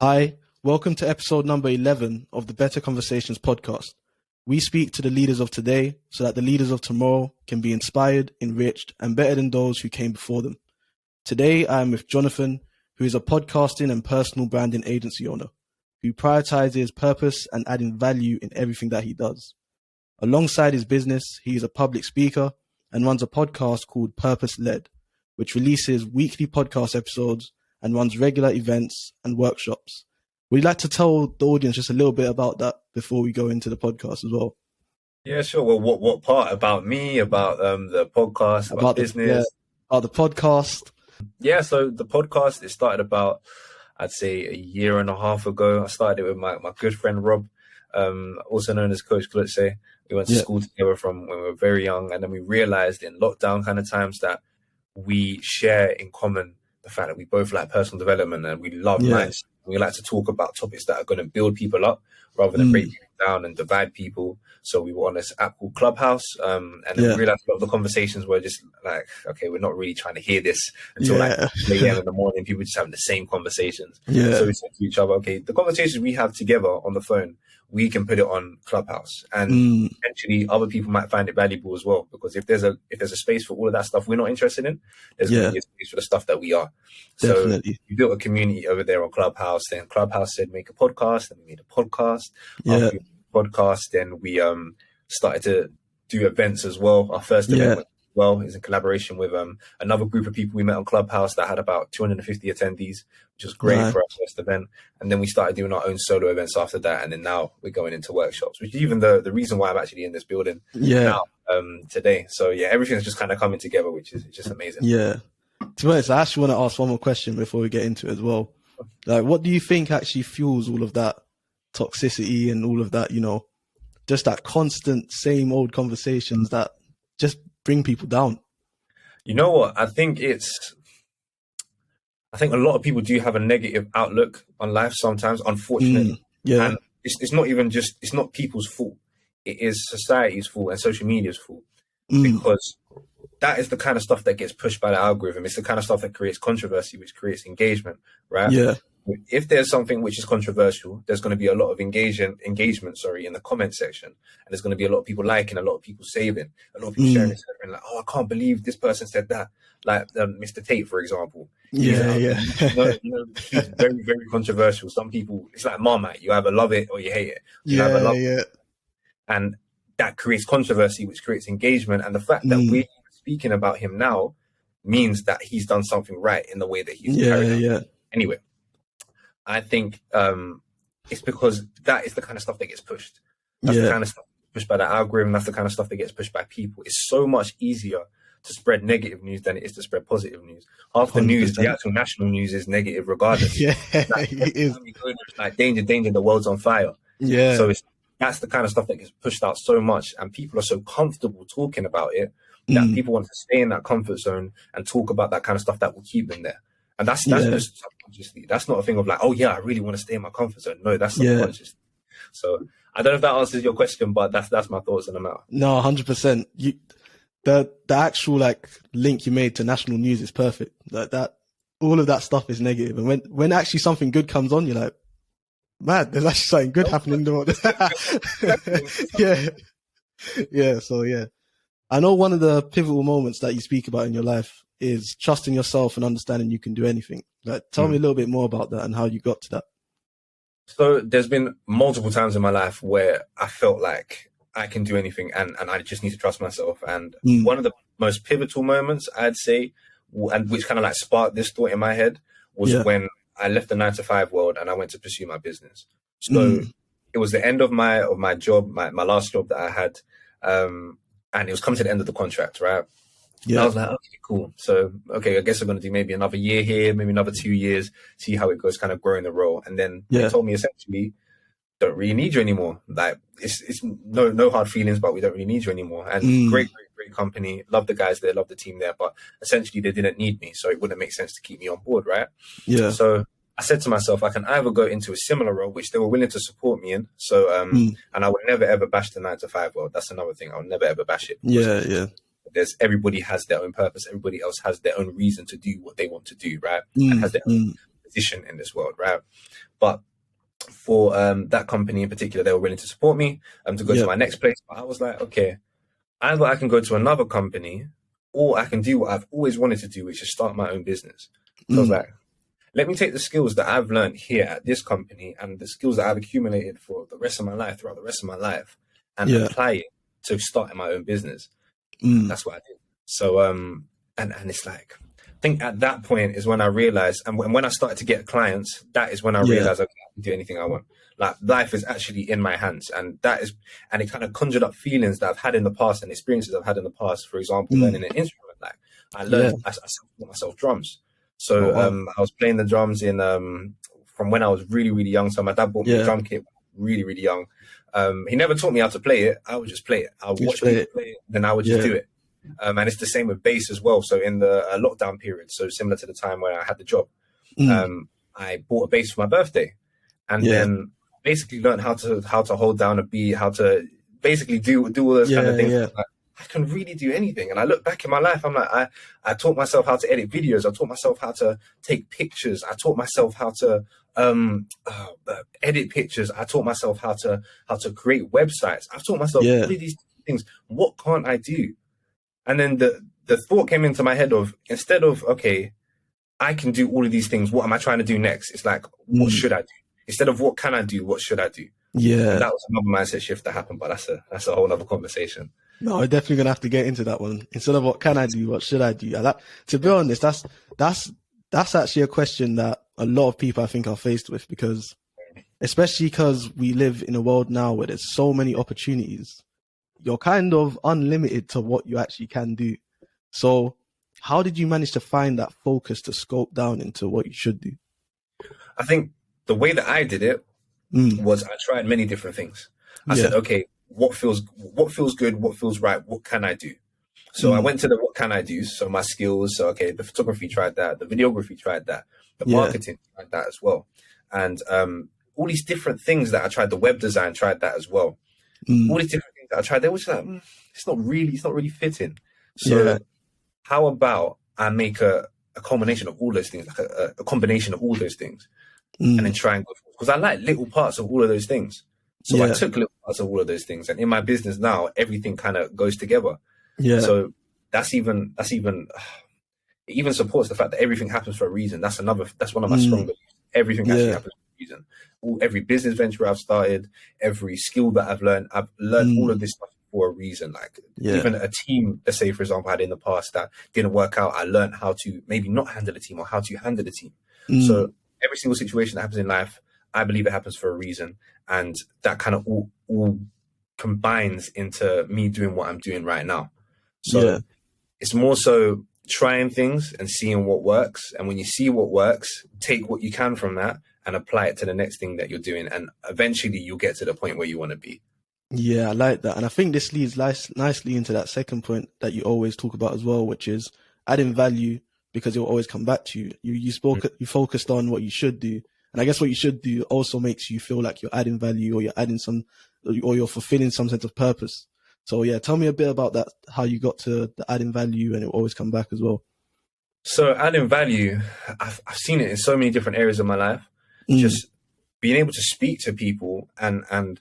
Hi, welcome to episode number 11 of the Better Conversations podcast. We speak to the leaders of today so that the leaders of tomorrow can be inspired, enriched, and better than those who came before them. Today, I am with Jonathan, who is a podcasting and personal branding agency owner, who prioritizes purpose and adding value in everything that he does. Alongside his business, he is a public speaker and runs a podcast called Purpose Led, which releases weekly podcast episodes and runs regular events and workshops. Would you like to tell the audience just a little bit about that before we go into the podcast as well? Yeah, sure. Well, what part about me, about the podcast, about business? About the podcast. Yeah, so the podcast, it started about, I'd say, a year and a half ago. I started it with my good friend Rob, also known as Coach Klutze. We went to school together from when we were very young, and then we realized in lockdown kind of times that we share in common the fact that we both like personal development and we love mindset. We like to talk about topics that are going to build people up rather than break people down and divide people. So we were on this app called Clubhouse, and then we realized a lot of the conversations were just like, okay, we're not really trying to hear this until like 8 a.m. in the morning. People just having the same conversations. So we said to each other, okay, the conversations we have together on the phone, we can put it on Clubhouse, and eventually other people might find it valuable as well. Because if there's a space for all of that stuff we're not interested in, there's going to be a space for the stuff that we are. Definitely. So we built a community over there on Clubhouse. Then Clubhouse said make a podcast, and we made a podcast. After we made a podcast, then we started to do events as well. Our first event is in collaboration with another group of people we met on Clubhouse that had about 250 attendees, which was great for our first event. And then we started doing our own solo events after that. And then now we're going into workshops, which is even the reason why I'm actually in this building now today. So everything's just kind of coming together, which is just amazing. Yeah. To be honest, I actually want to ask one more question before we get into it as well. Like, what do you think actually fuels all of that toxicity and all of that, just that constant same old conversations that just bring people down? You know what? I think a lot of people do have a negative outlook on life sometimes, unfortunately. And it's not even it's not people's fault. It is society's fault and social media's fault. Because that is the kind of stuff that gets pushed by the algorithm. It's the kind of stuff that creates controversy, which creates engagement, right? Yeah. If there's something which is controversial, there's going to be a lot of engagement, in the comment section. And there's going to be a lot of people liking, a lot of people saving, a lot of people sharing, like, oh, I can't believe this person said that. Like Mr. Tate, for example. He's very, very controversial. Some people, it's like Marmite. You either love it or you hate it. And that creates controversy, which creates engagement. And the fact that we're speaking about him now means that he's done something right in the way that he's carried out. Anyway, I think it's because that is the kind of stuff that gets pushed. That's the kind of stuff pushed by the algorithm. That's the kind of stuff that gets pushed by people. It's so much easier to spread negative news than it is to spread positive news. Half the 100%. News, the actual national news, is negative regardless. It is. It's like danger, the world's on fire. So that's the kind of stuff that gets pushed out so much, and people are so comfortable talking about it that people want to stay in that comfort zone and talk about that kind of stuff that will keep them there. And that's just subconsciously. That's not a thing of like, oh yeah, I really want to stay in my comfort zone. No, that's subconscious. So I don't know if that answers your question, but that's my thoughts on the matter. No, 100%. The actual like link you made to national news is perfect. Like that, all of that stuff is negative, and when actually something good comes on, you're like, man, there's actually something good happening in the world. So I know one of the pivotal moments that you speak about in your life is trusting yourself and understanding you can do anything. Like, tell me a little bit more about that and how you got to that. So there's been multiple times in my life where I felt like I can do anything and I just need to trust myself. And one of the most pivotal moments, I'd say, and which kind of like sparked this thought in my head, was when I left the 9-to-5 world and I went to pursue my business. So it was the end of my job, my last job that I had, and it was coming to the end of the contract, right? And I was like, okay, cool. So, I guess I'm going to do maybe another year here, maybe another 2 years, see how it goes, kind of growing the role. And then they told me essentially, don't really need you anymore. Like, it's no hard feelings, but we don't really need you anymore. And great company. Love the guys there, love the team there. But essentially, they didn't need me. So it wouldn't make sense to keep me on board, right? Yeah. So I said to myself, I can either go into a similar role, which they were willing to support me in. So, and I would never, ever bash the 9-to-5 world. That's another thing. I would never, ever bash it. Everybody has their own purpose. Everybody else has their own reason to do what they want to do, right? And has their own position in this world, right? But for that company in particular, they were willing to support me to go to my next place. But I was like, okay, either I can go to another company or I can do what I've always wanted to do, which is start my own business. So I was like, let me take the skills that I've learned here at this company and the skills that I've accumulated for the rest of my life, throughout the rest of my life, and apply it to starting my own business. That's what I did. So, and it's like, I think at that point is when I realized, and when I started to get clients, that is when I realized I can do anything I want. Like, life is actually in my hands, and it kind of conjured up feelings that I've had in the past and experiences I've had in the past. For example, learning an instrument. Like, I learned, I taught myself drums. So I was playing the drums from when I was really, really young. So my dad bought me a drum kit really, really young. He never taught me how to play it. I would just play it. I would watch people play it, then I would just do it. And it's the same with bass as well. So in the lockdown period, so similar to the time where I had the job, I bought a bass for my birthday, and then basically learned how to hold down a beat, how to basically do all those kind of things. Like, I can really do anything. And I look back in my life, I'm like, I taught myself how to edit videos. I taught myself how to take pictures. I taught myself how to edit pictures. I taught myself how to create websites. I've taught myself all of these things. What can't I do? And then the thought came into my head of, instead of, okay, I can do all of these things, what am I trying to do next? It's like, what should I do? Instead of what can I do, what should I do? Yeah. And that was another mindset shift that happened, but that's a whole other conversation. No, we're definitely gonna have to get into that one. Instead of what can I do, what should I do? To be honest, that's actually a question that a lot of people I think are faced with, especially because we live in a world now where there's so many opportunities. You're kind of unlimited to what you actually can do. So how did you manage to find that focus to scope down into what you should do? I think the way that I did it was I tried many different things. I said, okay, what feels good, what feels right, what can I do? So I went to the what can I do? So my skills, so okay, the photography, tried that, the videography, tried that, the marketing, tried that as well. And all these different things that I tried, the web design, tried that as well. All these different things that I tried, they were just like, it's not really fitting. So how about I make a combination of all those things, like a combination of all those things, and then try and go, because I like little parts of all of those things. So I took little parts of all of those things, and in my business now, everything kind of goes together. Yeah. So it even supports the fact that everything happens for a reason. That's one of my strong beliefs. Everything actually happens for a reason. Every business venture I've started, every skill that I've learned all of this stuff for a reason. Like even a team, let's say, for example, I had in the past that didn't work out, I learned how to maybe not handle a team or how to handle a team. So every single situation that happens in life, I believe it happens for a reason. And that kind of all combines into me doing what I'm doing right now. So it's more so trying things and seeing what works. And when you see what works, take what you can from that and apply it to the next thing that you're doing. And eventually you'll get to the point where you want to be. Yeah, I like that. And I think this leads nicely into that second point that you always talk about as well, which is adding value, because it will always come back to you. You focused on what you should do. And I guess what you should do also makes you feel like you're adding value, or you're fulfilling some sense of purpose. So yeah, tell me a bit about that, how you got to the adding value and it will always come back as well. So adding value, I've seen it in so many different areas of my life. Just being able to speak to people and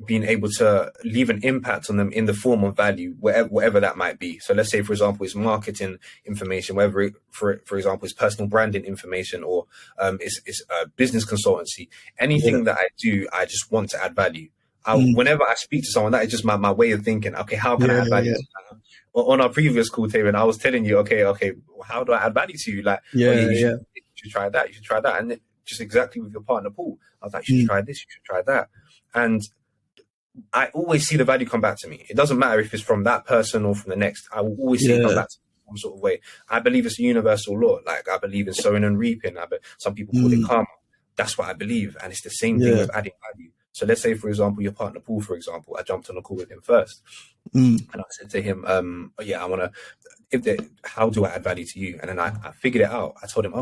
being able to leave an impact on them in the form of value, whatever that might be. So let's say, for example, it's marketing information, whether it, for example, it's personal branding information, or it's a business consultancy. Anything that I do, I just want to add value. Whenever I speak to someone, that is just my way of thinking. Okay, how can I add value? On our previous call, Taylor, I was telling you, okay, how do I add value to you? Like, you should try that. You should try that. And just exactly with your partner, Paul, I was like, you should try this. You should try that. And I always see the value come back to me. It doesn't matter if it's from that person or from the next. I will always see it come back to me in some sort of way. I believe it's a universal law. Like, I believe in sowing and reaping. Some people call it karma. That's what I believe. And it's the same thing with adding value. So let's say, for example, your partner, Paul, for example, I jumped on a call with him first. And I said to him, I want to, how do I add value to you? And then I figured it out. I told him,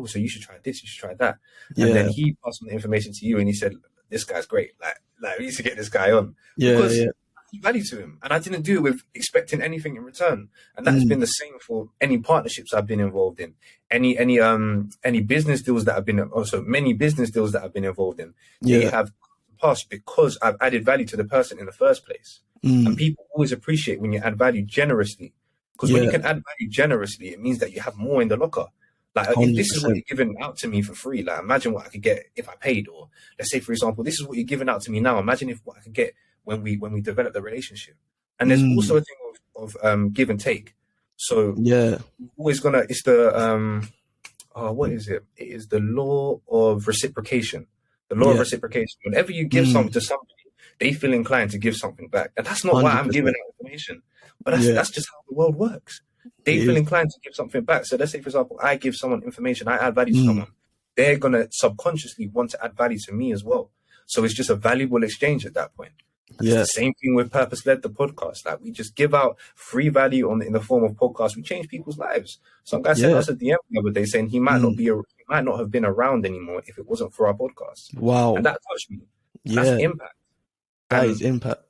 so you should try this, you should try that. And then he passed on the information to you and he said, this guy's great. Like we need to get this guy on. Because I value to him, and I didn't do it with expecting anything in return. And that's been the same for any partnerships I've been involved in, any business deals that I've been, also many business deals that I've been involved in. They have passed because I've added value to the person in the first place. And people always appreciate when you add value generously, because when you can add value generously, it means that you have more in the locker. Like, if this is what you're giving out to me for free, like, imagine what I could get if I paid. Or let's say, for example, this is what you're giving out to me now. Imagine what I could get when we develop the relationship. And there's also a thing of give and take. So always it's the what is it? It is the law of reciprocation. The law of reciprocation. Whenever you give something to somebody, they feel inclined to give something back. And that's not 100%. Why I'm giving out information, but that's just how the world works. They feel inclined to give something back. So let's say, for example, I give someone information, I add value to someone. They're going to subconsciously want to add value to me as well. So it's just a valuable exchange at that point. It's the same thing with Purpose-Led, the podcast. Like, we just give out free value in the form of podcasts. We change people's lives. Some guy sent us a DM the other day saying he might not have been around anymore if it wasn't for our podcast. Wow. And that touched me. That's impact. That is impact.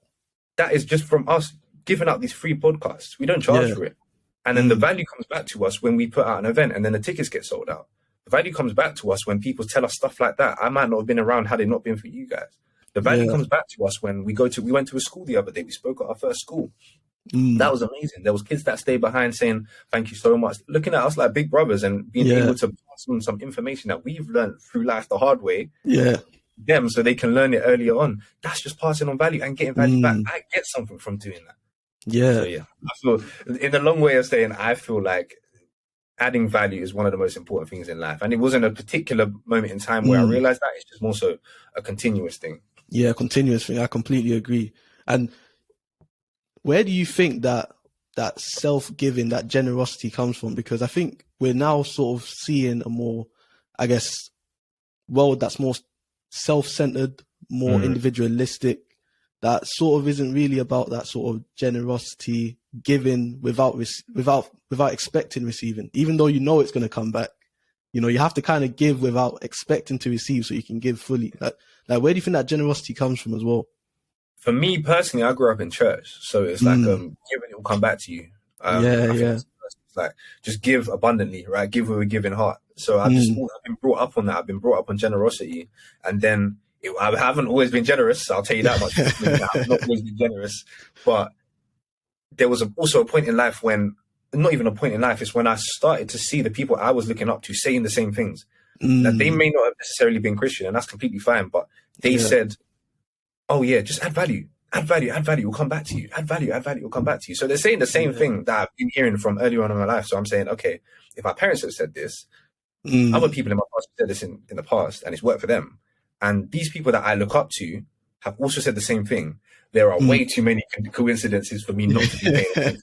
That is just from us giving out these free podcasts. We don't charge for it. And then the value comes back to us when we put out an event and then the tickets get sold out. The value comes back to us when people tell us stuff like that. I might not have been around had it not been for you guys. The value comes back to us when we went to a school the other day. We spoke at our first school. That was amazing. There was kids that stayed behind saying, thank you so much. Looking at us like big brothers and being able to pass on some information that we've learned through life the hard way. Them so they can learn it earlier on. That's just passing on value and getting value back. I get something from doing that. So, I feel, in a long way of saying, I feel like adding value is one of the most important things in life. And it wasn't a particular moment in time where I realized that. It's just more so a continuous thing. Yeah, continuous thing. I completely agree. And where do you think that self-giving, that generosity comes from? Because I think we're now sort of seeing a more, I guess, world that's more self-centered, more individualistic, that sort of isn't really about that sort of generosity, giving without expecting receiving, even though you know it's going to come back. You know, you have to kind of give without expecting to receive so you can give fully. Like where do you think that generosity comes from as well? For me personally, I grew up in church, so it's like giving, it will come back to you. It's like, just give abundantly, right? Give with a giving heart. So I've been brought up on that. I've been brought up on generosity, and then I haven't always been generous. I'll tell you that much. I've not always been generous, but there was also a point in life when, not even a point in life, it's when I started to see the people I was looking up to saying the same things. That they may not have necessarily been Christian, and that's completely fine, but they said, oh yeah, just add value, will come back to you. Add value, will come back to you. So they're saying the same thing that I've been hearing from earlier on in my life. So I'm saying, okay, if my parents have said this, other people in my past have said this in the past, and it's worked for them. And these people that I look up to have also said the same thing. There are way too many coincidences for me not to be paying attention.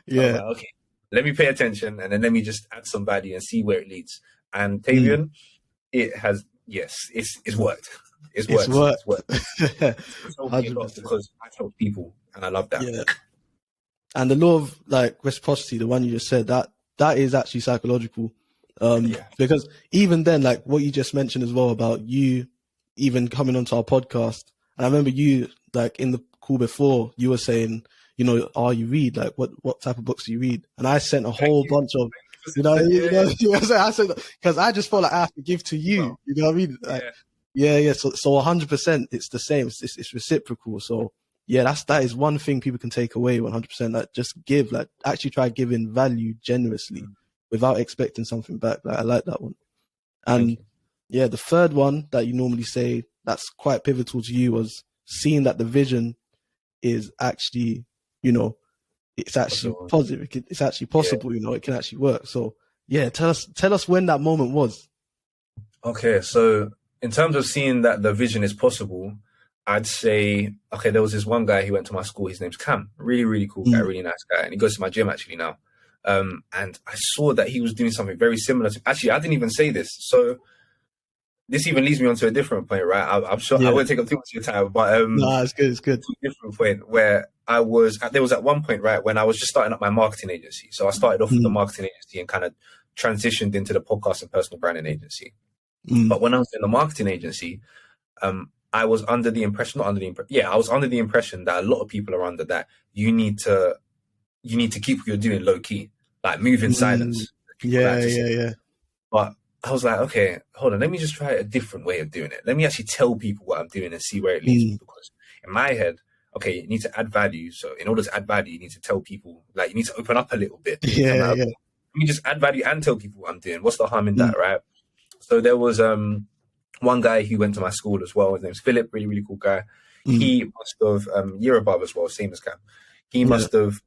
Like, okay, let me pay attention, and then let me just add some value and see where it leads. And Tavian, it has, it's worked. It's worked. It's helped me a lot because I help people, and I love that. Yeah. And the law of like reciprocity, the one you just said, that is actually psychological. Because even then, like what you just mentioned as well about you even coming onto our podcast, and I remember you like in the call before, you were saying, you know, you read, like what type of books do you read? And I sent a whole bunch of, I said, because I just felt like I have to give to you, you know what I mean? Like, so 100% it's the same, it's reciprocal. So yeah, that is one thing people can take away 100%. Like just give, like actually try giving value generously without expecting something back. Like I like that one. And yeah, the third one that you normally say that's quite pivotal to you was seeing that the vision is actually, you know, it's actually positive. It's actually possible, you know, it can actually work. So yeah, tell us when that moment was. Okay, so in terms of seeing that the vision is possible, I'd say, okay, there was this one guy who went to my school. His name's Cam. Really, really cool guy, really nice guy. And he goes to my gym actually now. And I saw that he was doing something very similar to, actually, I didn't even say this. So this even leads me on to a different point, right? I'm sure I won't take up too much of your time, but no, it's good. To a different point where there was at one point, right, when I was just starting up my marketing agency. So I started off with the marketing agency and kind of transitioned into the podcast and personal branding agency. But when I was in the marketing agency, I was under the impression, I was under the impression that a lot of people are under that. You need to keep what you're doing low key, like move in silence. Yeah. But I was like, okay, hold on, let me just try a different way of doing it. Let me actually tell people what I'm doing and see where it leads me. Because in my head, okay, you need to add value. So in order to add value, you need to tell people, like, you need to open up a little bit. Yeah. Let me just add value and tell people what I'm doing. What's the harm in that, right? So there was one guy who went to my school as well. His name's Philip, really, really cool guy. He must have year above as well, same as Cam. He must have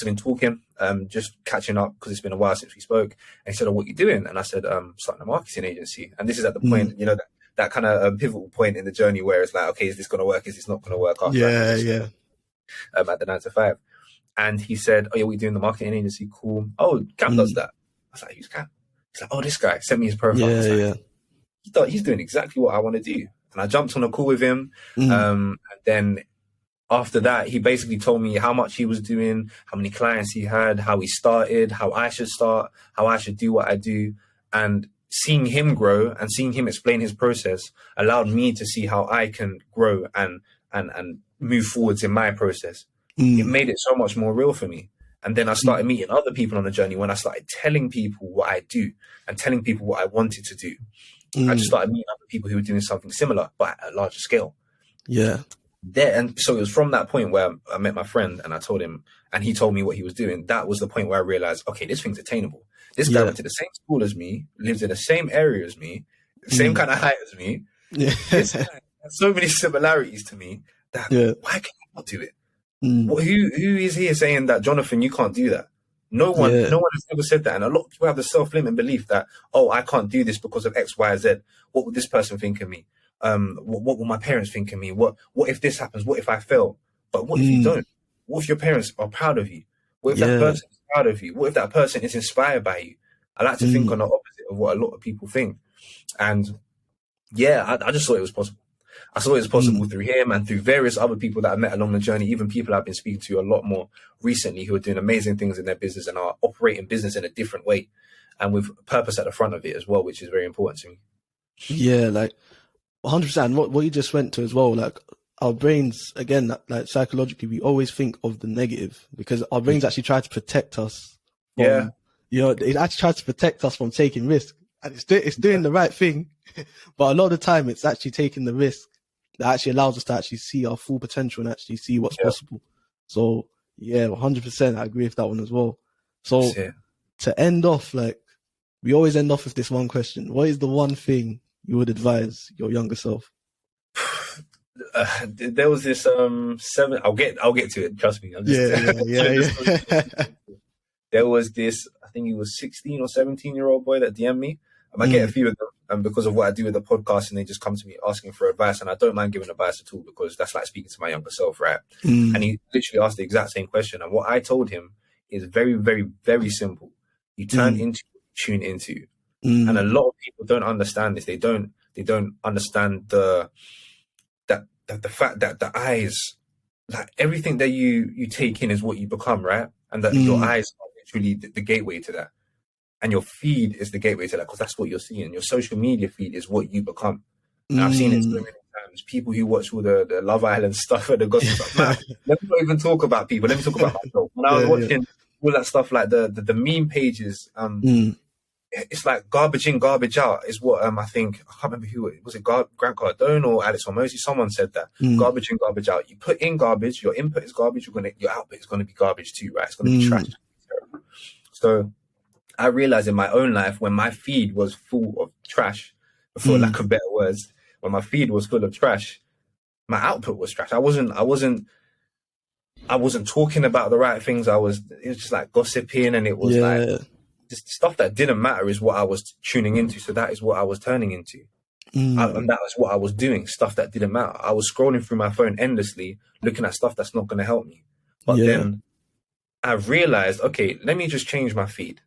been talking, just catching up because it's been a while since we spoke. And he said, "Oh, what are you doing?" And I said, "Starting a marketing agency." And this is at the point, you know, that kind of pivotal point in the journey where it's like, okay, is this going to work? Is this not going to work? After at the 9 to 5. And he said, "Oh, yeah, we're doing the marketing agency. Cool. Oh, Cam does that." I was like, "Who's Cam?" He's like, "Oh, this guy sent me his profile." He thought he's doing exactly what I want to do. And I jumped on a call with him. And then after that, he basically told me how much he was doing, how many clients he had, how he started, how I should start, how I should do what I do. And seeing him grow and seeing him explain his process allowed me to see how I can grow and move forwards in my process. It made it so much more real for me. And then I started meeting other people on the journey when I started telling people what I do and telling people what I wanted to do. I just started meeting other people who were doing something similar, but at a larger scale. Yeah. And so it was from that point where I met my friend and I told him, and he told me what he was doing. That was the point where I realized, okay, this thing's attainable. This guy went to the same school as me, lives in the same area as me, same kind of height as me. Yeah. This guy has so many similarities to me that why can I not do it? Who is here saying that, Jonathan, you can't do that? No one has ever said that. And a lot of people have the self-limiting belief that, oh, I can't do this because of X, Y, Z. What would this person think of me? What will my parents think of me? What if this happens? What if I fail? But what if you don't? What if your parents are proud of you? What if that person is proud of you? What if that person is inspired by you? I like to think on the opposite of what a lot of people think. And I just thought it was possible. I saw it was possible through him and through various other people that I met along the journey, even people I've been speaking to a lot more recently who are doing amazing things in their business and are operating business in a different way and with purpose at the front of it as well, which is very important to me. Yeah, like 100%. What you just went to as well, like our brains, again, like psychologically, we always think of the negative because our brains actually try to protect us. From, it actually tries to protect us from taking risk. And it's doing the right thing, but a lot of the time it's actually taking the risk that actually allows us to actually see our full potential and actually see what's possible. So 100%, I agree with that one as well. So to end off, like we always end off with this one question: what is the one thing you would advise your younger self? There was this 7. I'll get to it. Trust me. There was this, I think he was 16 or 17-year-old boy that DM'd me. I get a few of them because of what I do with the podcast, and they just come to me asking for advice, and I don't mind giving advice at all because that's like speaking to my younger self, right? And he literally asked the exact same question, and what I told him is very, very, very simple. You turn into what you tune into, and a lot of people don't understand this. They don't understand the fact that the eyes, like everything that you take in is what you become, right? And that your eyes are literally the gateway to that. And your feed is the gateway to that because that's what you're seeing. Your social media feed is what you become. And I've seen it so many times. People who watch all the Love Island stuff and the gossip. Man, let me not even talk about people. Let me talk about myself. When I was watching all that stuff, like the meme pages, it's like garbage in, garbage out is what I think. I can't remember who it was. It Grant Cardone or Alex Hormozy? Someone said that. Garbage in, garbage out. You put in garbage, your input is garbage, your output is going to be garbage too, right? It's going to be trash. So I realized in my own life when my feed was full of trash, for lack of better words, when my feed was full of trash, my output was trash. I wasn't talking about the right things. It was just like gossiping, and it was like just stuff that didn't matter is what I was tuning into. So that is what I was turning into. And that was what I was doing, stuff that didn't matter. I was scrolling through my phone endlessly, looking at stuff that's not going to help me. But then I realized, okay, let me just change my feed.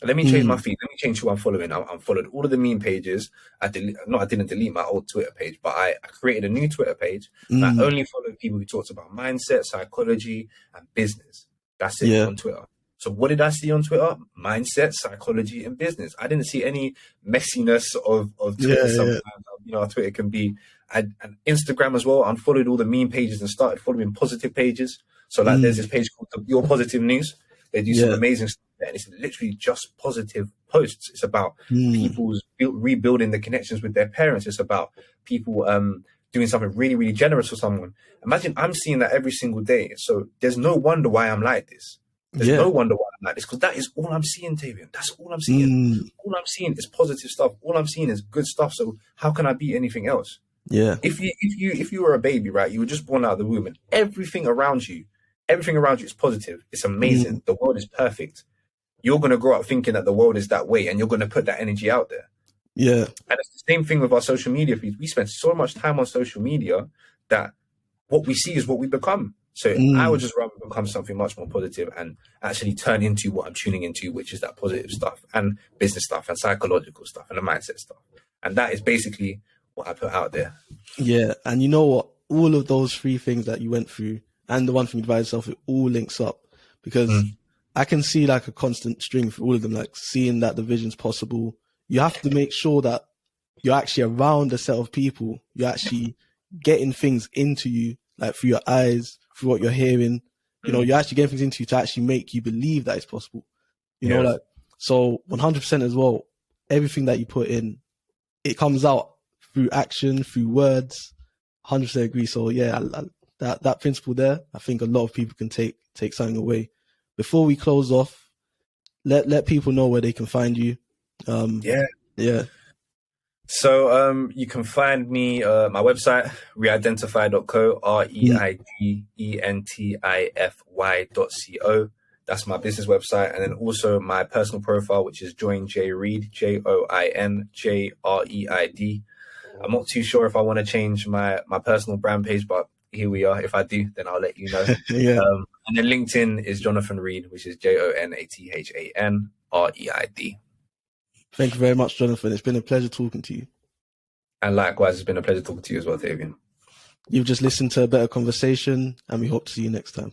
Let me change my feed. Let me change who I'm following. I followed all of the meme pages. I didn't delete my old Twitter page, but I created a new Twitter page. And I only followed people who talked about mindset, psychology, and business. That's it on Twitter. So what did I see on Twitter? Mindset, psychology, and business. I didn't see any messiness of Twitter sometimes. I'll be Twitter can be, and Instagram as well. I unfollowed all the meme pages and started following positive pages. So like, there's this page called Your Positive News. They do some amazing stuff there, and it's literally just positive posts. It's about people's rebuilding the connections with their parents. It's about people doing something really, really generous for someone. Imagine I'm seeing that every single day. So there's no wonder why I'm like this. There's no wonder why I'm like this, because that is all I'm seeing, Tavian. That's all I'm seeing. All I'm seeing is positive stuff. All I'm seeing is good stuff. So how can I be anything else? Yeah. If you were a baby, right, you were just born out of the womb, and everything around you is positive. It's amazing. The world is perfect. You're going to grow up thinking that the world is that way, and you're going to put that energy out there. Yeah. And it's the same thing with our social media feeds. We spend so much time on social media that what we see is what we become. So I would just rather become something much more positive and actually turn into what I'm tuning into, which is that positive stuff and business stuff and psychological stuff and the mindset stuff. And that is basically what I put out there. Yeah. And you know what? All of those 3 things that you went through and the one thing you advised yourself, it all links up, because I can see like a constant string for all of them, like seeing that the vision's possible. You have to make sure that you're actually around a set of people. You're actually getting things into you, like through your eyes, through what you're hearing. You're actually getting things into you to actually make you believe that it's possible. So 100% as well, everything that you put in, it comes out through action, through words. 100% agree. So yeah, that principle there, I think a lot of people can take something away. Before we close off, let people know where they can find you. Yeah. So you can find me my website, reidentify.co, reidentify.co. That's my business website. And then also my personal profile, which is Join J Reid, JoinJreid. I'm not too sure if I want to change my personal brand page, but here we are. If I do, then I'll let you know. And then LinkedIn is Jonathan Reid, which is JONATHANREID. Thank you very much, Jonathan. It's been a pleasure talking to you. And likewise, it's been a pleasure talking to you as well, Tavian. You've just listened to A Better Conversation, and we hope to see you next time.